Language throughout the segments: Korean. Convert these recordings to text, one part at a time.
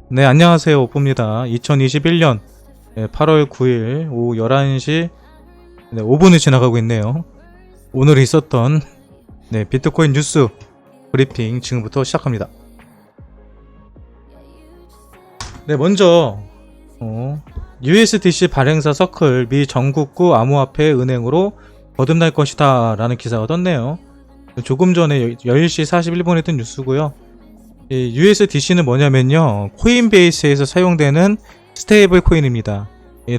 네, 안녕하세요. 오프입니다. 2021년 8월 9일 오후 11시 5분을 지나가고 있네요. 오늘 있었던 비트코인 뉴스 브리핑 지금부터 시작합니다. 네, 먼저 USDC 발행사 서클 미 전국구 암호화폐 은행으로 거듭날 것이다 라는 기사가 떴네요. 조금 전에 10시 41분에 뜬 뉴스고요. 이 USDC는 뭐냐면요, 코인베이스에서 사용되는 스테이블 코인입니다.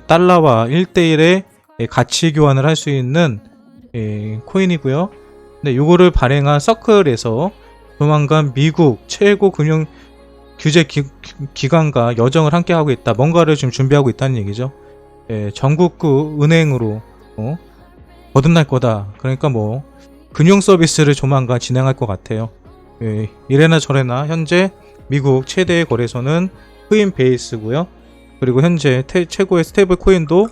달러와 1대1의 가치 교환을 할 수 있는 코인이고요. 근데 요거를 발행한 서클에서 조만간 미국 최고 금융 규제 기관과 여정을 함께 하고 있다, 뭔가를 지금 준비하고 있다는 얘기죠. 전국구 은행으로 거듭날 거다. 그러니까 뭐 금융 서비스를 조만간 진행할 것 같아요. 이래나 저래나 현재 미국 최대의 거래소는 코인베이스고요. 그리고 현재 최고의 스테이블 코인도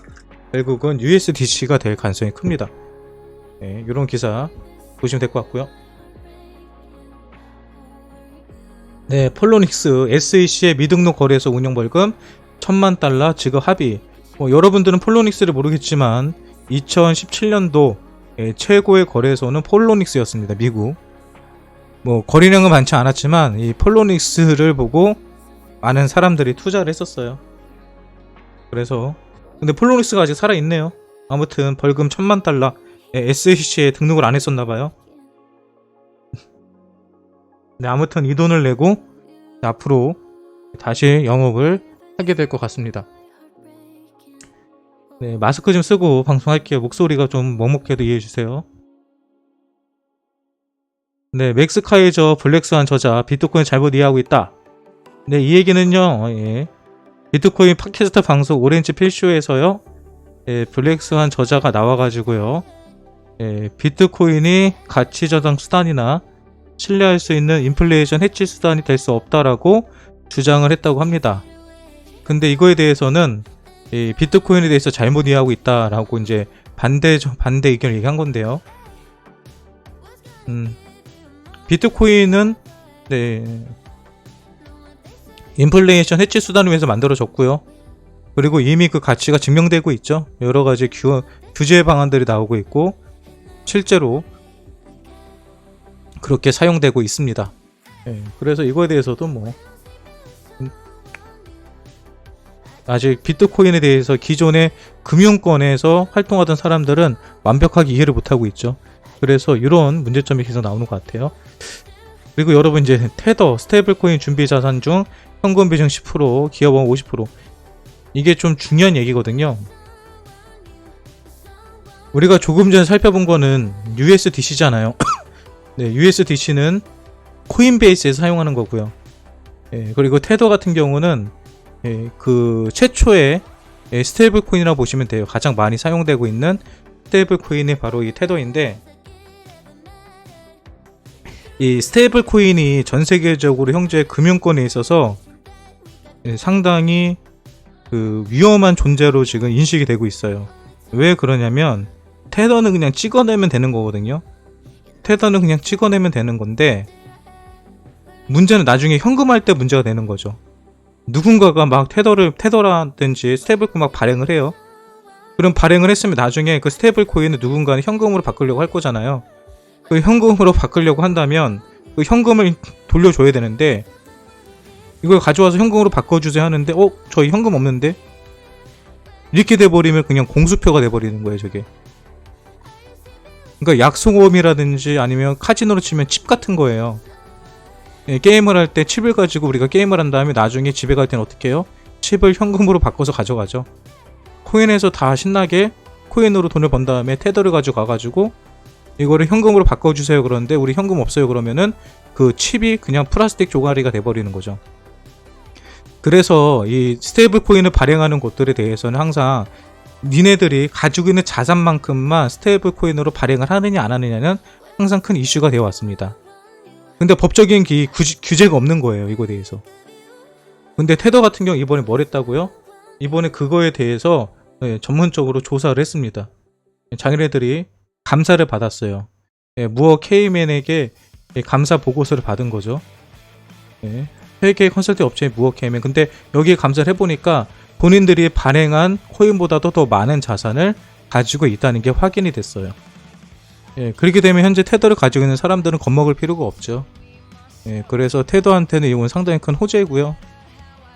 결국은 USDC가 될 가능성이 큽니다. 이런 기사 보시면 될 것 같고요. 네, 폴로닉스 SEC의 미등록 거래소 운영 벌금 $10,000,000 지급 합의. 여러분들은 폴로닉스를 모르겠지만 2017년도 최고의 거래소는 폴로닉스였습니다. 미국. 거래량은 많지 않았지만 이 폴로닉스를 보고 많은 사람들이 투자를 했었어요. 그래서 근데 폴로닉스가 아직 살아있네요. 아무튼 벌금 $10,000,000 SEC에 등록을 안 했었나봐요. 네, 아무튼 이 돈을 내고 앞으로 다시 영업을 하게 될 것 같습니다. 네, 마스크 좀 쓰고 방송할게요. 목소리가 좀 먹먹해도 이해해주세요. 네, 맥스 카이저 블랙스완 저자 비트코인 잘못 이해하고 있다. 네, 이 얘기는요, 비트코인 팟캐스트 방송 오렌지 필쇼에서요, 블랙스완 저자가 나와가지고요, 비트코인이 가치 저장 수단이나 신뢰할 수 있는 인플레이션 해치 수단이 될 수 없다라고 주장을 했다고 합니다. 근데 이거에 대해서는 비트코인에 대해서 잘못 이해하고 있다라고 이제 반대 의견을 얘기한 건데요. 비트코인은 인플레이션 해치 수단을 위해서 만들어졌고요. 그리고 이미 그 가치가 증명되고 있죠. 여러가지 규제 방안들이 나오고 있고 실제로 그렇게 사용되고 있습니다. 그래서 이거에 대해서도 아직 비트코인에 대해서 기존의 금융권에서 활동하던 사람들은 완벽하게 이해를 못하고 있죠. 그래서 이런 문제점이 계속 나오는 것 같아요. 그리고 여러분, 이제 테더 스테이블코인 준비 자산 중 현금 비중 10%, 기업원 50%, 이게 좀 중요한 얘기거든요. 우리가 조금 전에 살펴본 거는 USDC잖아요. 네, USDC는 코인베이스에서 사용하는 거고요. 그리고 테더 같은 경우는 그 최초의 스테이블코인이라고 보시면 돼요. 가장 많이 사용되고 있는 스테이블코인이 바로 이 테더인데, 이 스테이블 코인이 전 세계적으로 현재 금융권에 있어서 상당히 그 위험한 존재로 지금 인식이 되고 있어요. 왜 그러냐면 테더는 그냥 찍어내면 되는 거거든요. 테더는 그냥 찍어내면 되는 건데, 문제는 나중에 현금할 때 문제가 되는 거죠. 누군가가 막 테더라든지 스테이블 코인 막 발행을 해요. 그럼 발행을 했으면 나중에 그 스테이블 코인을 누군가는 현금으로 바꾸려고 할 거잖아요. 그 현금으로 바꾸려고 한다면 그 현금을 돌려줘야 되는데, 이걸 가져와서 현금으로 바꿔주세요 하는데 저희 현금 없는데? 이렇게 돼버리면 그냥 공수표가 돼버리는 거예요, 저게. 그러니까 약속음이라든지 아니면 카지노로 치면 칩 같은 거예요. 게임을 할 때 칩을 가지고 우리가 게임을 한 다음에 나중에 집에 갈 때는 어떻게 해요? 칩을 현금으로 바꿔서 가져가죠. 코인에서 다 신나게 코인으로 돈을 번 다음에 테더를 가지고 가가지고 이거를 현금으로 바꿔주세요. 그런데 우리 현금 없어요. 그러면은 그 칩이 그냥 플라스틱 조가리가 돼버리는 거죠. 그래서 이 스테이블 코인을 발행하는 곳들에 대해서는 항상 니네들이 가지고 있는 자산만큼만 스테이블 코인으로 발행을 하느냐 안 하느냐는 항상 큰 이슈가 되어 왔습니다. 근데 법적인 규제가 없는 거예요, 이거에 대해서. 근데 테더 같은 경우 이번에 뭘 했다고요? 이번에 그거에 대해서 전문적으로 조사를 했습니다. 자기네들이 감사를 받았어요. 무어 케이맨에게 감사 보고서를 받은 거죠. 회계 컨설팅 업체인 무어케이맨. 근데 여기에 감사를 해보니까 본인들이 발행한 코인보다도 더 많은 자산을 가지고 있다는 게 확인이 됐어요. 예, 그렇게 되면 현재 테더를 가지고 있는 사람들은 겁먹을 필요가 없죠. 예, 그래서 테더한테는 이건 상당히 큰 호재고요.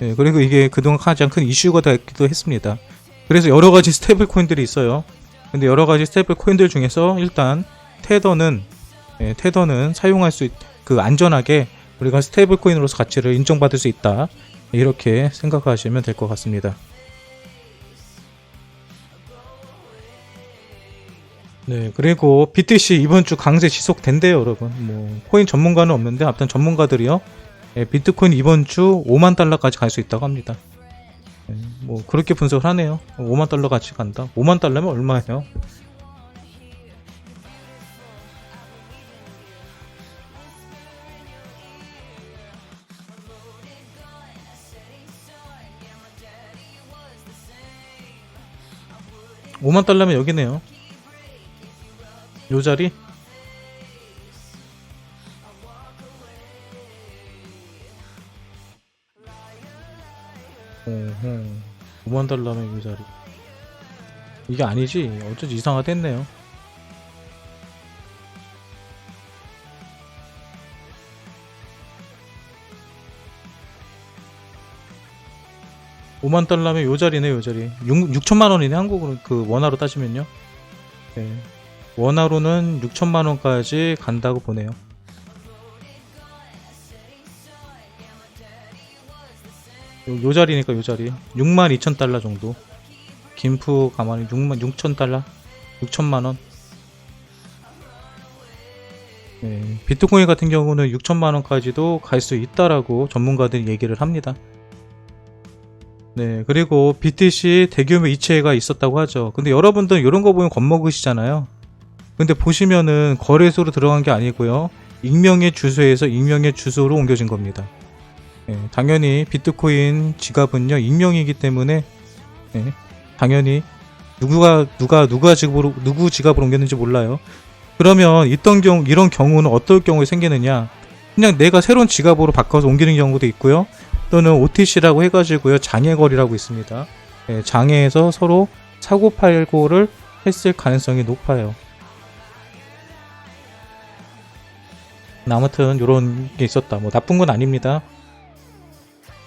예, 그리고 이게 그동안 가장 큰 이슈가 되기도 했습니다. 그래서 여러 가지 스테이블 코인들이 있어요. 근데 여러 가지 스테이블 코인들 중에서 일단 테더는 사용할 수 안전하게 우리가 스테이블 코인으로서 가치를 인정받을 수 있다. 이렇게 생각하시면 될 것 같습니다. 네, 그리고 BTC 이번 주 강세 지속된대요, 여러분. 뭐 코인 전문가는 없는데 아무튼 전문가들이요. 비트코인 이번 주 5만 달러까지 갈 수 있다고 합니다. 뭐 그렇게 분석을 하네요. 5만 달러까지 간다. 5만 달러면 얼마예요? $5만 달러면 여기네요. 요 자리? 오호. 5만 달러면 요 자리. 이게 아니지. 어쩐지 이상하다 했네요. $5만 달러면 요 자리네, 요 자리. 6천만 원이네, 한국으로, 원화로 따지면요. 네. 원화로는 6천만 원까지 간다고 보네요. 요 자리니까 요 자리. 62,000달러 정도. 김프 가만히 6,000달러? 6천만 원. 네. 비트코인 같은 경우는 6천만 원까지도 갈 수 있다라고 전문가들이 얘기를 합니다. 네, 그리고 BTC 대규모 이체가 있었다고 하죠. 근데 여러분들 이런 거 보면 겁먹으시잖아요. 근데 보시면은 거래소로 들어간 게 아니고요. 익명의 주소에서 익명의 주소로 옮겨진 겁니다. 네, 당연히 비트코인 지갑은요 익명이기 때문에 당연히 누구 지갑으로 옮겼는지 몰라요. 그러면 이런 경우는 어떨 경우에 생기느냐? 그냥 내가 새로운 지갑으로 바꿔서 옮기는 경우도 있고요. 또는 OTC라고 해가지고요 장애거리라고 있습니다. 장애에서 서로 사고팔고를 했을 가능성이 높아요. 아무튼 이런 게 있었다. 뭐 나쁜 건 아닙니다.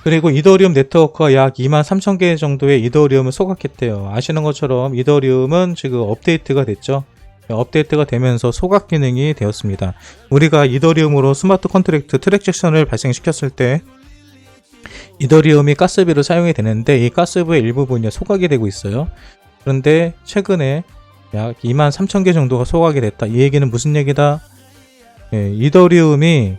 그리고 이더리움 네트워크가 약 23,000개 정도의 이더리움을 소각했대요. 아시는 것처럼 이더리움은 지금 업데이트가 됐죠. 업데이트가 되면서 소각 기능이 되었습니다. 우리가 이더리움으로 스마트 컨트랙트 트랜잭션을 발생시켰을 때 이더리움이 가스비를 사용이 되는데 이 가스비의 일부분이 소각이 되고 있어요. 그런데 최근에 약 23,000개 정도가 소각이 됐다. 이 얘기는 무슨 얘기다? 이더리움이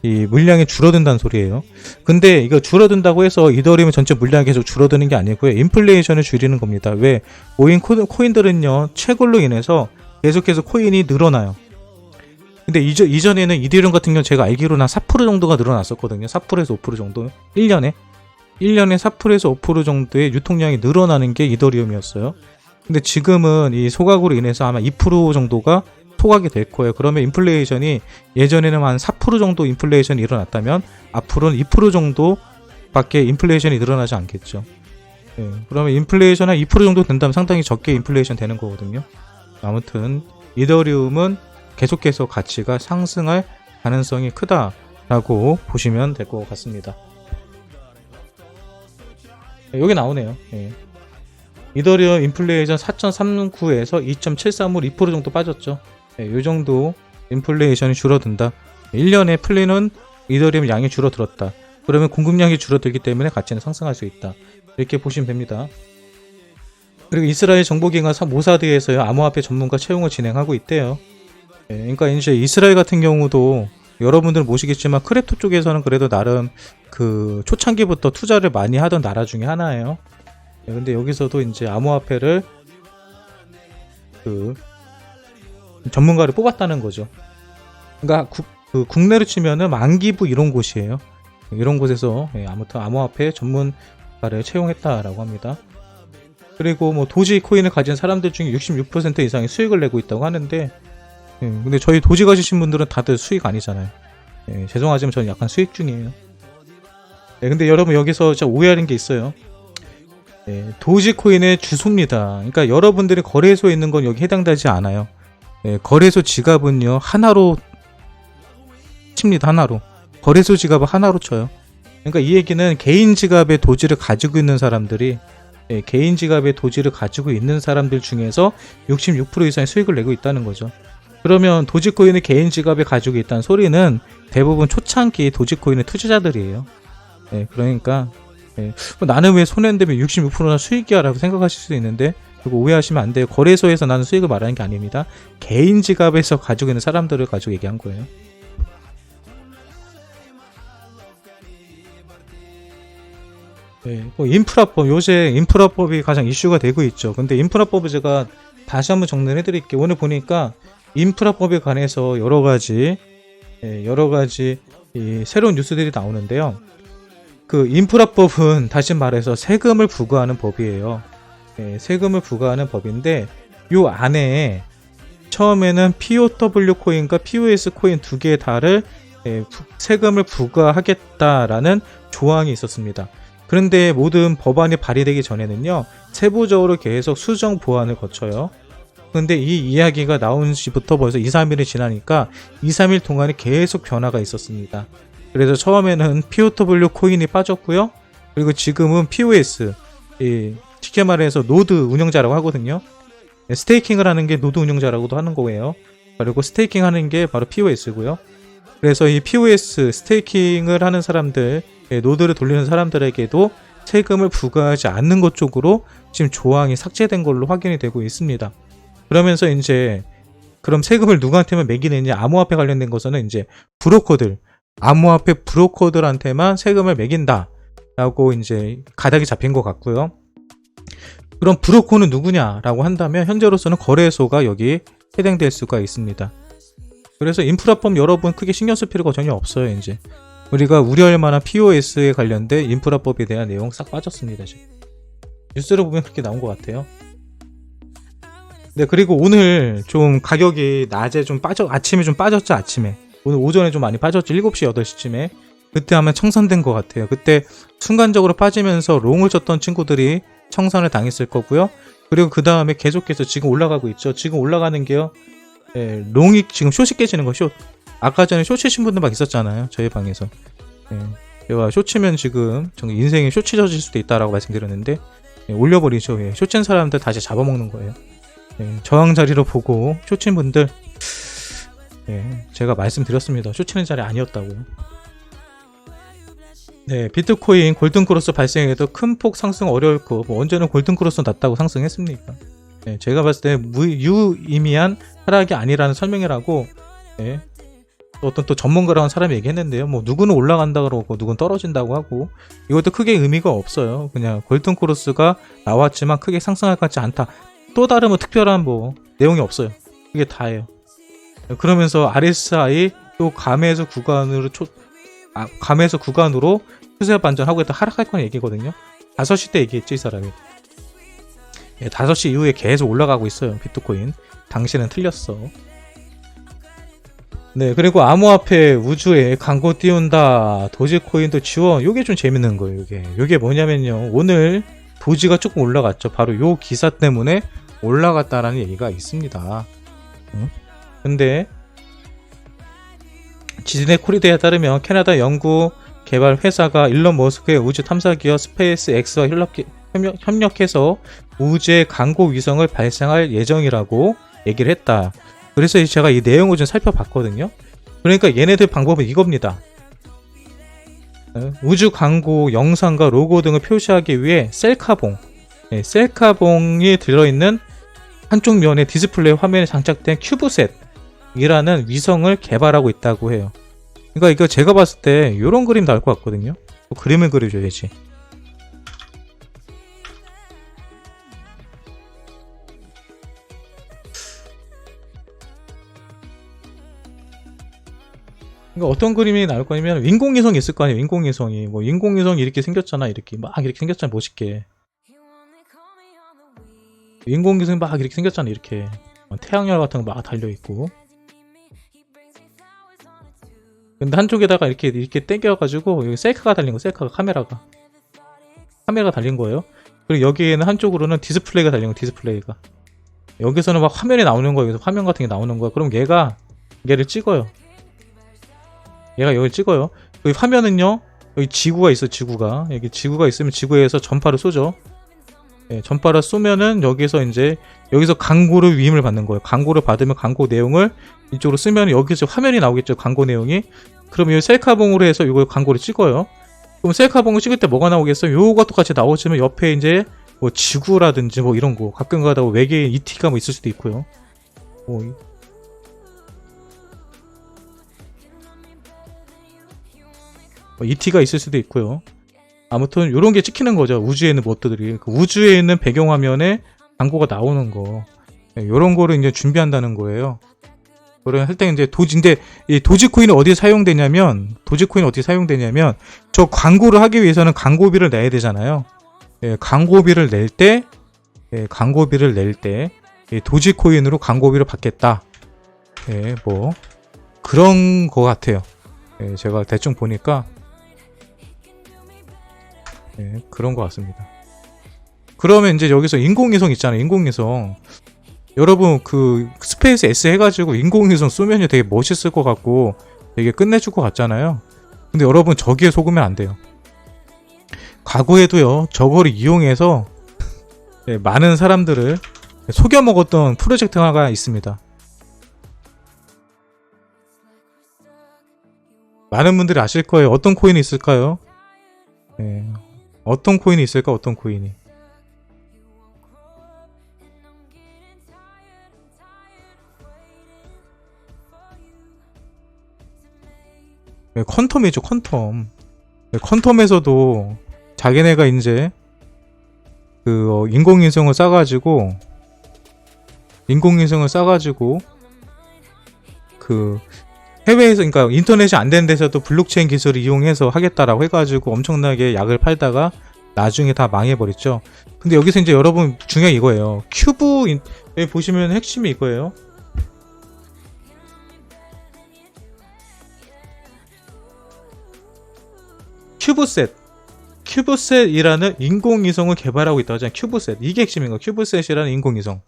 이 물량이 줄어든다는 소리예요. 근데 이거 줄어든다고 해서 이더리움 전체 물량이 계속 줄어드는 게 아니고요. 인플레이션을 줄이는 겁니다. 왜? 모인 코인들은요. 채굴로 인해서 계속해서 코인이 늘어나요. 근데 이전에는 이더리움 같은 경우 제가 알기로는 한 4% 정도가 늘어났었거든요. 4%에서 5% 정도. 1년에 4%에서 5% 정도의 유통량이 늘어나는 게 이더리움이었어요. 근데 지금은 이 소각으로 인해서 아마 2% 정도가 소각이 될 거예요. 그러면 인플레이션이 예전에는 한 4% 정도 인플레이션이 일어났다면 앞으로는 2% 정도밖에 인플레이션이 늘어나지 않겠죠. 그러면 인플레이션 한 2% 정도 된다면 상당히 적게 인플레이션 되는 거거든요. 아무튼 이더리움은 계속해서 가치가 상승할 가능성이 크다라고 보시면 될 것 같습니다. 여기 나오네요. 이더리움 인플레이션 4.39에서 2.73으로 2% 정도 빠졌죠. 이 정도 인플레이션이 줄어든다. 1년에 풀리는 이더리움 양이 줄어들었다. 그러면 공급량이 줄어들기 때문에 가치는 상승할 수 있다. 이렇게 보시면 됩니다. 그리고 이스라엘 정보기관 모사드에서요 암호화폐 전문가 채용을 진행하고 있대요. 그러니까 이제 이스라엘 같은 경우도 여러분들 모시겠지만 크립토 쪽에서는 그래도 나름 초창기부터 투자를 많이 하던 나라 중에 하나예요. 근데 여기서도 이제 암호화폐를 전문가를 뽑았다는 거죠. 그러니까 국내로 치면은 만기부 이런 곳이에요. 이런 곳에서 아무튼 암호화폐 전문가를 채용했다라고 합니다. 그리고 뭐 도지 코인을 가진 사람들 중에 66% 이상이 수익을 내고 있다고 하는데 근데 저희 도지 가지신 분들은 다들 수익 아니잖아요. 죄송하지만 저는 약간 수익 중이에요. 네, 근데 여러분 여기서 진짜 오해하는 게 있어요. 네, 도지코인의 주소입니다. 그러니까 여러분들이 거래소에 있는 건 여기 해당되지 않아요. 네, 거래소 지갑은요 하나로 칩니다. 하나로. 거래소 지갑을 하나로 쳐요. 그러니까 이 얘기는 개인 지갑의 도지를 가지고 있는 사람들이 개인 지갑의 도지를 가지고 있는 사람들 중에서 66% 이상의 수익을 내고 있다는 거죠. 그러면 도지코인을 개인 지갑에 가지고 있다는 소리는 대부분 초창기 도지코인의 투자자들이에요. 그러니까 나는 왜 손해인데 66%나 수익이야 라고 생각하실 수 있는데 그거 오해하시면 안 돼요. 거래소에서 나는 수익을 말하는 게 아닙니다. 개인 지갑에서 가지고 있는 사람들을 가지고 얘기한 거예요. 뭐 인프라법, 요새 인프라법이 가장 이슈가 되고 있죠. 근데 인프라법을 제가 다시 한번 정리를 해드릴게요. 오늘 보니까 인프라법에 관해서 여러 가지 새로운 뉴스들이 나오는데요. 그 인프라법은 다시 말해서 세금을 부과하는 법이에요. 세금을 부과하는 법인데 요 안에 처음에는 POW 코인과 POS 코인 두 개 다를 세금을 부과하겠다라는 조항이 있었습니다. 그런데 모든 법안이 발의되기 전에는요 세부적으로 계속 수정 보완을 거쳐요. 근데 이 이야기가 나온 지부터 벌써 2-3일이 지나니까 2-3일 동안에 계속 변화가 있었습니다. 그래서 처음에는 POW 코인이 빠졌고요. 그리고 지금은 POS, 쉽게 말해서 노드 운영자라고 하거든요. 스테이킹을 하는 게 노드 운영자라고도 하는 거예요. 그리고 스테이킹 하는 게 바로 POS고요. 그래서 이 POS, 스테이킹을 하는 사람들, 노드를 돌리는 사람들에게도 세금을 부과하지 않는 것 쪽으로 지금 조항이 삭제된 걸로 확인이 되고 있습니다. 그러면서 이제 그럼 세금을 누구한테만 매기느냐, 암호화폐 관련된 것은 이제 브로커들, 암호화폐 브로커들한테만 세금을 매긴다 라고 이제 가닥이 잡힌 것 같고요. 그럼 브로커는 누구냐라고 한다면 현재로서는 거래소가 여기 해당될 수가 있습니다. 그래서 인프라법 여러분 크게 신경 쓸 필요가 전혀 없어요. 이제 우리가 우려할 만한 POS에 관련된 인프라법에 대한 내용 싹 빠졌습니다. 지금 뉴스를 보면 그렇게 나온 것 같아요. 네, 그리고 오늘 좀 가격이 낮에 좀 아침에 좀 빠졌죠. 아침에 오늘 오전에 좀 많이 빠졌죠. 7시 8시쯤에 그때 아마 청산된 것 같아요. 그때 순간적으로 빠지면서 롱을 쳤던 친구들이 청산을 당했을 거고요. 그리고 그 다음에 계속해서 지금 올라가고 있죠. 지금 올라가는 게요. 롱이 지금 숏이 깨지는 거 숏. 아까 전에 숏 치신 분들 막 있었잖아요. 저희 방에서. 제가 숏 치면 지금 정말 인생이 숏 치셔질 수도 있다라고 말씀드렸는데 올려버리죠. 숏 친 사람들 다시 잡아먹는 거예요. 저항 자리로 보고 숏 친 분들 제가 말씀드렸습니다. 숏 치는 자리 아니었다고요. 네, 비트코인 골든크로스 발생해도 큰 폭 상승 어려울 거. 뭐 언제는 골든크로스 났다고 상승했습니까? 제가 봤을 때 유의미한 하락이 아니라는 설명이라고 어떤 또 전문가라는 사람이 얘기했는데요. 뭐 누구는 올라간다 그러고 누구는 떨어진다고 하고 이것도 크게 의미가 없어요. 그냥 골든크로스가 나왔지만 크게 상승할 것 같지 않다. 또 다른 뭐 특별한 뭐 내용이 없어요. 그게 다예요. 그러면서 RSI 또 감에서 구간으로 추세 반전하고 있다 하락할 건 얘기거든요. 5시 때 얘기했죠, 이 사람이. 5시 이후에 계속 올라가고 있어요, 비트코인. 당신은 틀렸어. 네, 그리고 암호화폐 우주에 광고 띄운다. 도지코인도 지워. 요게 좀 재밌는 거예요, 요게 뭐냐면요. 오늘 도지가 조금 올라갔죠. 바로 요 기사 때문에 올라갔다라는 얘기가 있습니다. 근데 지진의 코리데에 따르면 캐나다 연구 개발 회사가 일론 머스크의 우주 탐사 기업 스페이스 X와 협력해서 우주에 광고 위성을 발사할 예정이라고 얘기를 했다. 그래서 제가 이 내용을 좀 살펴봤거든요. 그러니까 얘네들 방법은 이겁니다. 우주 광고 영상과 로고 등을 표시하기 위해 셀카봉이 들어있는 한쪽 면에 디스플레이 화면에 장착된 큐브셋이라는 위성을 개발하고 있다고 해요. 그러니까 이거 제가 봤을 때 이런 그림 나올 것 같거든요. 그림을 그려줘야지. 그러니까 어떤 그림이 나올 거냐면 인공위성이 있을 거 아니에요. 인공위성이 뭐 인공위성이 이렇게 생겼잖아. 이렇게 막 이렇게 생겼잖아. 멋있게. 인공위성이 막 이렇게 생겼잖아. 이렇게 태양열 같은 거 막 달려 있고. 근데 한쪽에다가 이렇게 당겨가지고 여기 셀카가 달린 거, 셀카가 카메라가 달린 거예요. 그리고 여기에는 한쪽으로는 디스플레이가 달린 거, 디스플레이가. 여기서는 막 화면이 나오는 거예요. 여기서 화면 같은 게 나오는 거야. 그럼 얘를 찍어요. 얘가 여기를 찍어요. 여기 화면은요, 여기 지구가 있어, 지구가. 여기 지구가 있으면 지구에서 전파를 쏘죠. 예, 전파를 쏘면은 여기서 광고를 위임을 받는 거예요. 광고를 받으면 광고 내용을 이쪽으로 쓰면 여기서 화면이 나오겠죠. 광고 내용이. 그러면 이 셀카봉으로 해서 이걸 광고를 찍어요. 그럼 셀카봉을 찍을 때 뭐가 나오겠어요? 요거 똑같이 나오시면 옆에 이제 뭐 지구라든지 뭐 이런 거, 가끔 가다가 외계인 ET가 뭐 있을 수도 있고요. ET가 있을 수도 있고요. 아무튼 요런 게 찍히는 거죠. 우주에 있는 뭣들이. 그 우주에 있는 배경화면에 광고가 나오는 거. 요런 거를 이제 준비한다는 거예요. 그래 할 때 이제 근데 이 도지코인이 어디에 사용되냐면, 저 광고를 하기 위해서는 광고비를 내야 되잖아요. 예, 광고비를 낼 때 도지코인으로 광고비를 받겠다. 예, 뭐 그런 거 같아요. 예, 제가 대충 보니까 그런 것 같습니다. 그러면 이제 여기서 인공위성 있잖아요. 인공위성. 여러분 그 스페이스 S 해가지고 인공위성 쏘면요 되게 멋있을 것 같고 되게 끝내줄 것 같잖아요. 근데 여러분 저기에 속으면 안 돼요. 과거에도요 저거를 이용해서 많은 사람들을 속여먹었던 프로젝트 하나가 있습니다. 많은 분들이 아실 거예요. 어떤 코인이 있을까요? 어떤 코인이 있을까? 어떤 코인이? 퀀텀이죠, 퀀텀. 퀀텀에서도 자기네가 이제 그 인공위성을 싸가지고 그 해외에서, 그러니까 인터넷이 안 되는 데서도 블록체인 기술을 이용해서 하겠다라고 해가지고 엄청나게 약을 팔다가 나중에 다 망해버렸죠. 근데 여기서 이제 여러분 중요한 이거예요. 여기 보시면 핵심이 이거예요. 큐브셋이라는 인공위성을 개발하고 있다고 하잖아요. 큐브셋. 이게 핵심인 거예요. 큐브셋이라는 인공위성.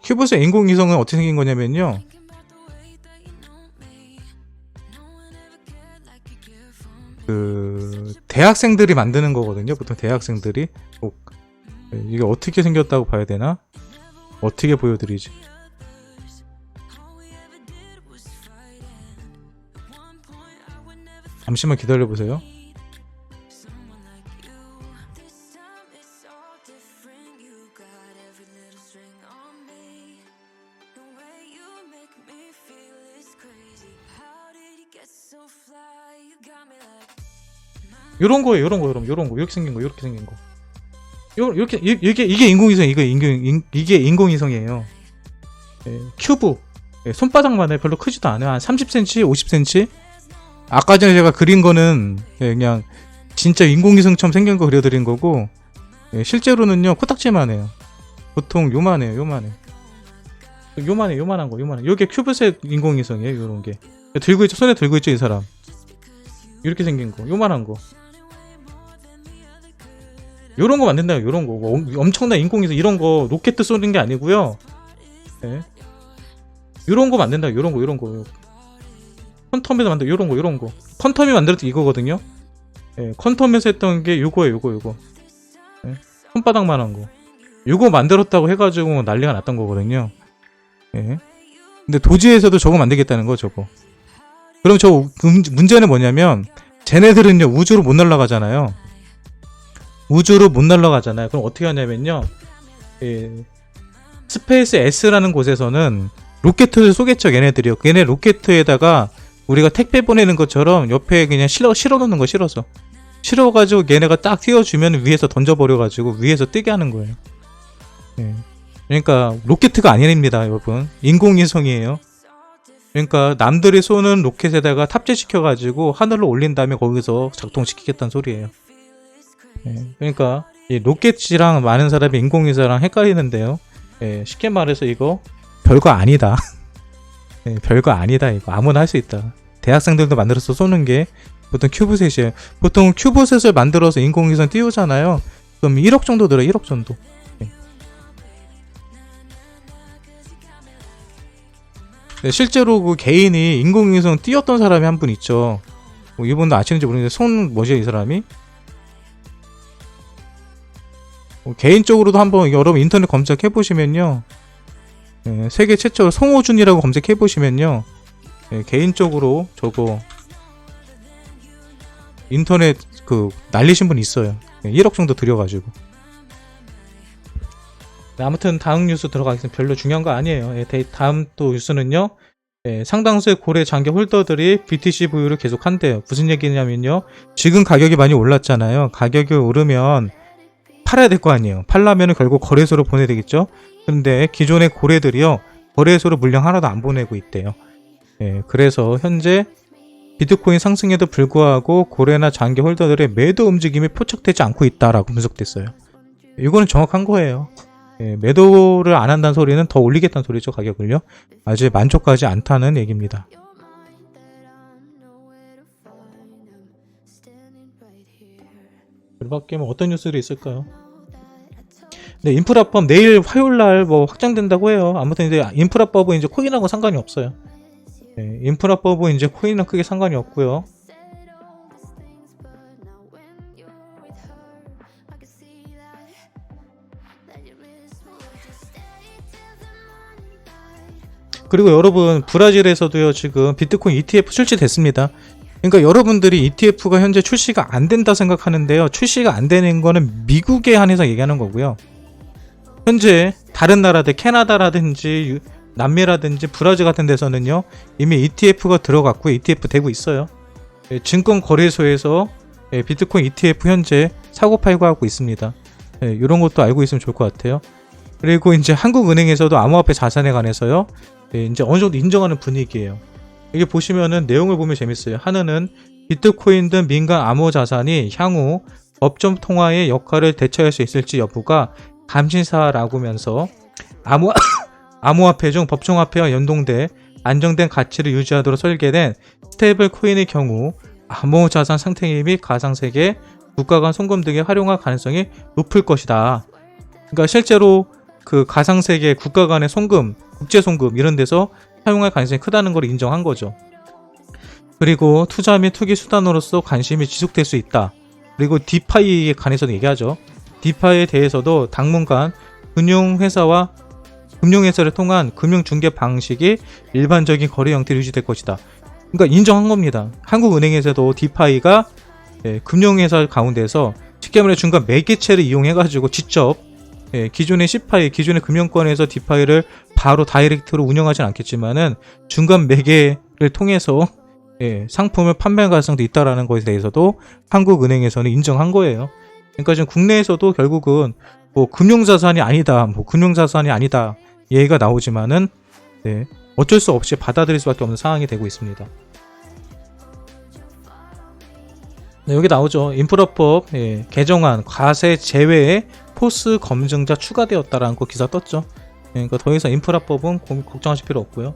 큐브셋 인공위성은 어떻게 생긴 거냐면요. 그 대학생들이 만드는 거거든요. 보통 대학생들이. 이게 어떻게 생겼다고 봐야 되나? 어떻게 보여드리지? 잠시만 기다려보세요. 요런 거예요. 요런 거. 이렇게 생긴 거. 이게 인공위성, 이게 인공위성이에요. 큐브. 손바닥만 해. 별로 크지도 않아요. 한 30cm, 50cm. 아까 전에 제가 그린 거는 그냥 진짜 인공위성처럼 생긴 거 그려드린 거고, 실제로는요 코딱지만 해요. 보통 요만해요. 요만한 거. 요게 큐브셋 인공위성이에요. 요런 게 들고 있죠. 손에 들고 있죠. 이 사람 이렇게 생긴 거, 요만한 거. 요런 거 만든다. 요런 거. 엄청난 인공위성 이런 거 로켓 쏘는 게 아니고요. 요런 거 만든다. 요런 거. 퀀텀에서 만든 요런 거. 퀀텀이 만들었던 이거거든요. 퀀텀에서 했던 게 요거예요. 손바닥만한 거. 요거 만들었다고 해가지고 난리가 났던 거거든요. 근데 도지에서도 저거 만들겠다는 거, 저거. 그럼 저 문제는 뭐냐면, 쟤네들은요 우주로 못 날아가잖아요. 그럼 어떻게 하냐면요, 스페이스 S라는 곳에서는 로켓을 쏘겠죠. 얘네 로켓에다가 우리가 택배 보내는 것처럼 옆에 그냥 실어놓는 거, 실어가지고 얘네가 딱 띄워주면 위에서 던져버려가지고 위에서 뜨게 하는 거예요. 그러니까 로켓가 아닙니다, 여러분. 인공위성이에요. 그러니까 남들이 쏘는 로켓에다가 탑재시켜가지고 하늘로 올린 다음에 거기서 작동시키겠다는 소리예요. 그러니까 이 로켓이랑 많은 사람이 인공위성이랑 헷갈리는데요. 예, 쉽게 말해서 이거 별거 아니다. 예, 별거 아니다. 이거 아무나 할 수 있다. 대학생들도 만들어서 쏘는 게 보통 큐브셋이에요. 보통 큐브셋을 만들어서 인공위성 띄우잖아요. 그럼 1억 정도 들어요. 1억 정도. 예. 네, 실제로 그 개인이 인공위성 띄웠던 사람이 한 분 있죠. 뭐 이분도 아시는지 모르겠는데 손 뭐지 이 사람이? 개인적으로도 한번 여러분 인터넷 검색해 보시면요. 예, 세계 최초 송호준이라고 검색해 보시면요. 예, 개인적으로 저거 인터넷 그 날리신 분 있어요. 예, 1억 정도 들여가지고. 네, 아무튼 다음 뉴스 들어가겠습니다. 별로 중요한 거 아니에요. 예, 다음 또 뉴스는요. 예, 상당수의 고래 장기 홀더들이 BTC 보유를 계속한대요. 무슨 얘기냐면요. 지금 가격이 많이 올랐잖아요. 가격이 오르면 팔아야 될 거 아니에요. 팔려면 결국 거래소로 보내야 되겠죠. 근데 기존의 고래들이요. 거래소로 물량 하나도 안 보내고 있대요. 예, 그래서 현재 비트코인 상승에도 불구하고 고래나 장기 홀더들의 매도 움직임이 포착되지 않고 있다라고 분석됐어요. 이거는 정확한 거예요. 예, 매도를 안 한다는 소리는 더 올리겠다는 소리죠. 가격을요. 아직 만족하지 않다는 얘기입니다. 그밖에 뭐 어떤 뉴스들이 있을까요? 네, 인프라법 내일 화요일날 뭐 확정된다고 해요. 아무튼 이제 인프라법은 이제 코인하고 상관이 없어요. 네, 인프라법은 이제 코인은 크게 상관이 없고요. 그리고 여러분 브라질에서도요 지금 비트코인 ETF 출시됐습니다. 그러니까 여러분들이 ETF가 현재 출시가 안 된다 생각하는데요. 출시가 안 되는 거는 미국에 한해서 얘기하는 거고요. 현재 다른 나라들 캐나다라든지 남미라든지 브라질 같은 데서는요 이미 ETF가 들어갔고 ETF 되고 있어요. 증권 거래소에서 비트코인 ETF 현재 사고 팔고 하고 있습니다. 이런 것도 알고 있으면 좋을 것 같아요. 그리고 이제 한국은행에서도 암호화폐 자산에 관해서요 이제 어느 정도 인정하는 분위기예요. 이게 보시면은 내용을 보면 재밌어요. 하나는 비트코인 등 민간 암호 자산이 향후 법정 통화의 역할을 대처할 수 있을지 여부가 감시사라고 하면서 암호화폐 중 법정화폐와 연동돼 안정된 가치를 유지하도록 설계된 스테이블 코인의 경우 암호자산 상태 및 가상세계, 국가 간 송금 등에 활용할 가능성이 높을 것이다. 그러니까 실제로 그 가상세계, 국가 간의 송금, 국제송금 이런 데서 사용할 가능성이 크다는 걸 인정한 거죠. 그리고 투자 및 투기 수단으로서 관심이 지속될 수 있다. 그리고 디파이에 관해서도 얘기하죠. 디파이에 대해서도 당분간 금융회사를 통한 금융중개 방식이 일반적인 거래 형태로 유지될 것이다. 그러니까 인정한 겁니다. 한국은행에서도 디파이가 금융회사 가운데서 쉽게 말해 중간 매개체를 이용해가지고 직접 기존의 C파이, 기존의 금융권에서 디파이를 바로 다이렉트로 운영하진 않겠지만은 중간 매개를 통해서 상품을 판매할 가능성도 있다라는 것에 대해서도 한국은행에서는 인정한 거예요. 그러니까 지금 국내에서도 결국은 뭐 금융자산이 아니다, 얘기가 나오지만은 어쩔 수 없이 받아들일 수밖에 없는 상황이 되고 있습니다. 네, 여기 나오죠. 인프라법 개정안 과세 제외에 포스 검증자 추가되었다라는 거 기사 떴죠. 그러니까 더 이상 인프라법은 걱정하실 필요 없고요.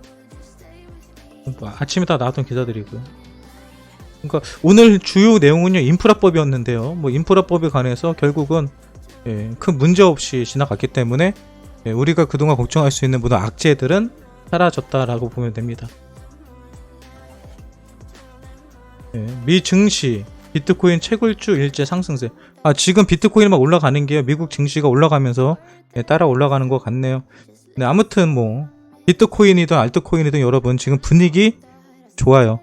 아침에 다 나왔던 기사들이고요. 그러니까 오늘 주요 내용은요 인프라법이었는데요. 뭐 인프라법에 관해서 결국은 큰 문제 없이 지나갔기 때문에 우리가 그동안 걱정할 수 있는 모든 악재들은 사라졌다라고 보면 됩니다. 미 증시 비트코인 채굴주 일제 상승세. 지금 비트코인이 막 올라가는 게요. 미국 증시가 올라가면서 따라 올라가는 것 같네요. 네, 아무튼 뭐 비트코인이든 알트코인이든 여러분 지금 분위기 좋아요.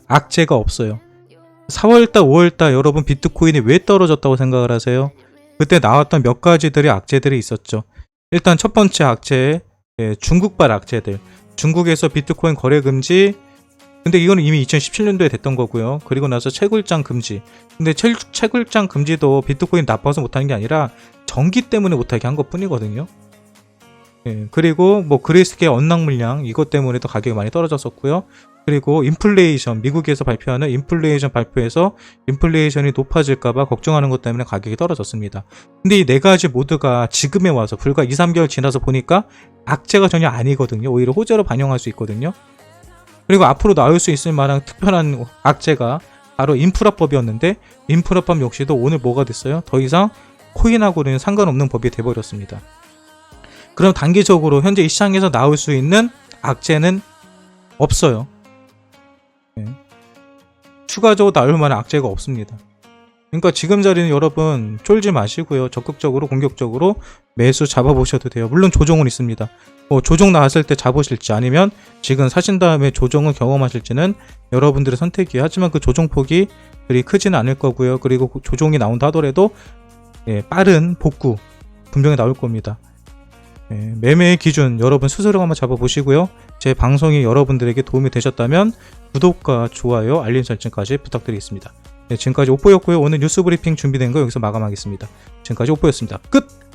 악재가 없어요. 4월달 5월달 여러분 비트코인이 왜 떨어졌다고 생각을 하세요? 그때 나왔던 몇 가지들의 악재들이 있었죠. 일단 첫 번째 악재 중국발 악재들. 중국에서 비트코인 거래 금지. 근데 이거는 이미 2017년도에 됐던 거고요. 그리고 나서 채굴장 금지. 근데 채굴장 금지도 비트코인 나빠서 못하는 게 아니라 전기 때문에 못하게 한 것 뿐이거든요. 그리고 뭐 그레이스케일 언락 물량 이것 때문에 또 가격이 많이 떨어졌었고요. 그리고 인플레이션, 미국에서 발표하는 인플레이션 발표에서 인플레이션이 높아질까봐 걱정하는 것 때문에 가격이 떨어졌습니다. 근데 이 네 가지 모두가 지금에 와서 불과 2, 3개월 지나서 보니까 악재가 전혀 아니거든요. 오히려 호재로 반영할 수 있거든요. 그리고 앞으로 나올 수 있을 만한 특별한 악재가 바로 인프라법이었는데, 인프라법 역시도 오늘 뭐가 됐어요? 더 이상 코인하고는 상관없는 법이 돼버렸습니다. 그럼 단기적으로 현재 이 시장에서 나올 수 있는 악재는 없어요. 네. 추가적으로 나올 만한 악재가 없습니다. 그러니까 지금 자리는 여러분 쫄지 마시고요. 적극적으로 공격적으로 매수 잡아보셔도 돼요. 물론 조정은 있습니다. 조정 나왔을 때 잡으실지 아니면 지금 사신 다음에 조정을 경험하실지는 여러분들의 선택이에요. 하지만 그 조정폭이 그리 크지는 않을 거고요. 그리고 조정이 나온다 하더라도 빠른 복구 분명히 나올 겁니다. 매매의 기준 여러분 스스로 한번 잡아보시고요. 제 방송이 여러분들에게 도움이 되셨다면 구독과 좋아요, 알림 설정까지 부탁드리겠습니다. 지금까지 오뽀였고요. 오늘 뉴스 브리핑 준비된 거 여기서 마감하겠습니다. 지금까지 오뽀였습니다. 끝!